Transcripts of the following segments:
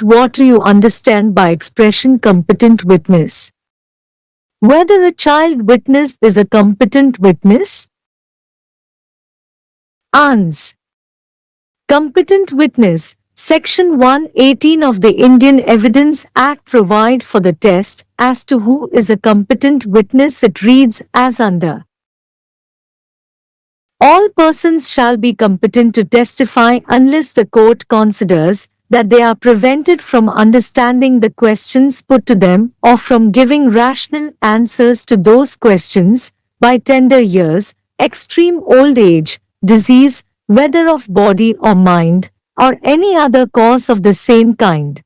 What do you understand by expression competent witness? Whether a child witness is a competent witness? Ans. Competent witness. Section 118 of the Indian Evidence Act provide for the test as to who is a competent witness. It reads as under. All persons shall be competent to testify unless the court considers that they are prevented from understanding the questions put to them or from giving rational answers to those questions by tender years, extreme old age, disease, whether of body or mind, or any other cause of the same kind.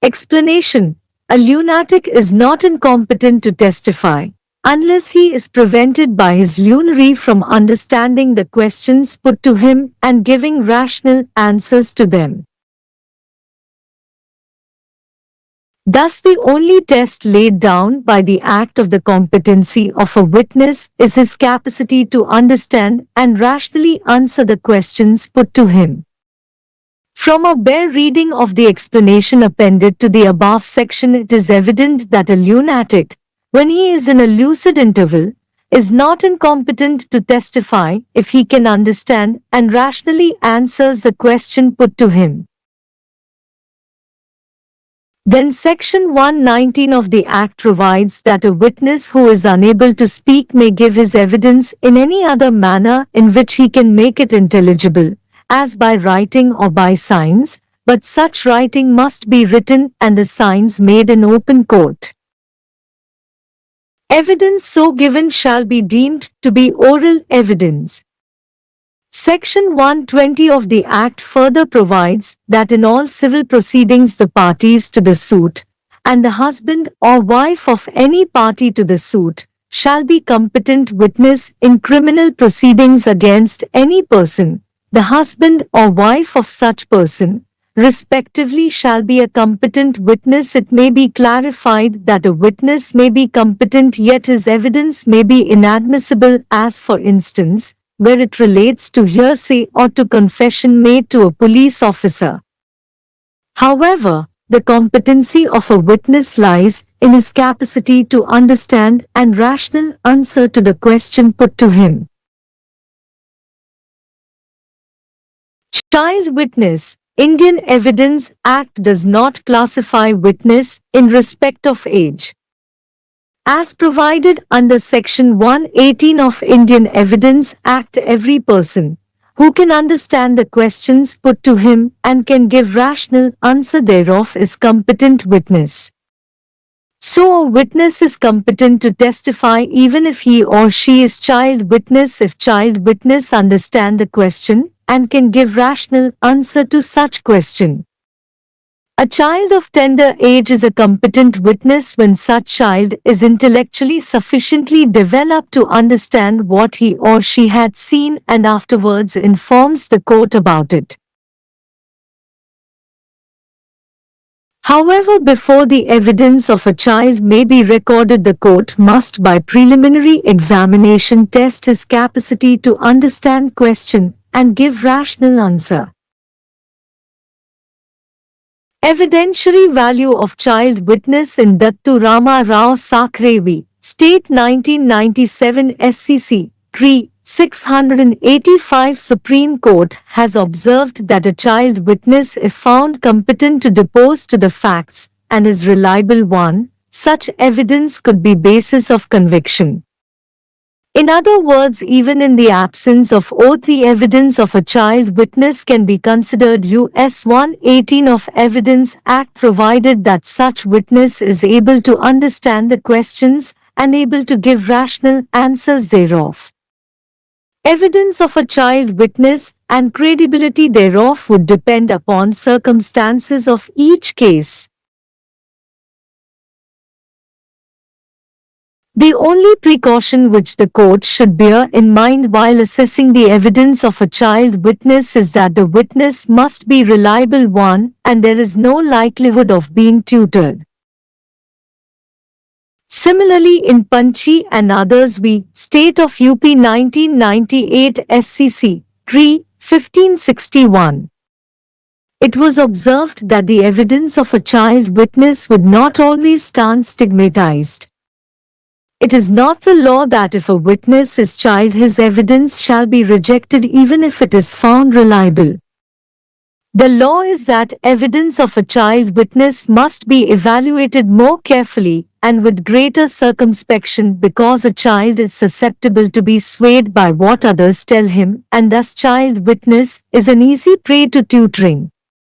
Explanation. A lunatic is not incompetent to testify unless he is prevented by his lunacy from understanding the questions put to him and giving rational answers to them. Thus the only test laid down by the Act of the competency of a witness is his capacity to understand and rationally answer the questions put to him. From a bare reading of the explanation appended to the above section, it is evident that a lunatic, when he is in a lucid interval, is not incompetent to testify if he can understand and rationally answers the question put to him. Then Section 119 of the Act provides that a witness who is unable to speak may give his evidence in any other manner in which he can make it intelligible, as by writing or by signs, but such writing must be written and the signs made in open court. Evidence so given shall be deemed to be oral evidence. Section 120 of the Act further provides that in all civil proceedings the parties to the suit, and the husband or wife of any party to the suit, shall be competent witness in criminal proceedings against any person. The husband or wife of such person, respectively, shall be a competent witness. It may be clarified that a witness may be competent yet his evidence may be inadmissible, as for instance, where it relates to hearsay or to confession made to a police officer. However, the competency of a witness lies in his capacity to understand and rational answer to the question put to him. Child witness. Indian Evidence Act does not classify witness in respect of age. As provided under Section 118 of Indian Evidence Act, every person who can understand the questions put to him and can give rational answer thereof is competent witness. So a witness is competent to testify even if he or she is child witness if child witness understand the question and can give rational answer to such question. A child of tender age is a competent witness when such child is intellectually sufficiently developed to understand what he or she had seen and afterwards informs the court about it. However, before the evidence of a child may be recorded, the court must by preliminary examination test his capacity to understand question and give rational answer. Evidentiary value of child witness in Dattu Rama Rao Sakre v. State 1997 SCC 685 Supreme Court has observed that a child witness, if found competent to depose to the facts and is reliable one, such evidence could be basis of conviction. In other words, even in the absence of oath, the evidence of a child witness can be considered. US 118 of Evidence Act provided that such witness is able to understand the questions and able to give rational answers thereof. Evidence of a child witness and credibility thereof would depend upon circumstances of each case. The only precaution which the court should bear in mind while assessing the evidence of a child witness is that the witness must be reliable one and there is no likelihood of being tutored. Similarly, in Panchi and others v. State of UP 1998 SCC 1561, It was observed that the evidence of a child witness would not always stand stigmatized. It is not the law that if a witness is child, his evidence shall be rejected even if it is found reliable. The law is that evidence of a child witness must be evaluated more carefully and with greater circumspection because a child is susceptible to be swayed by what others tell him, and thus child witness is an easy prey to tutoring.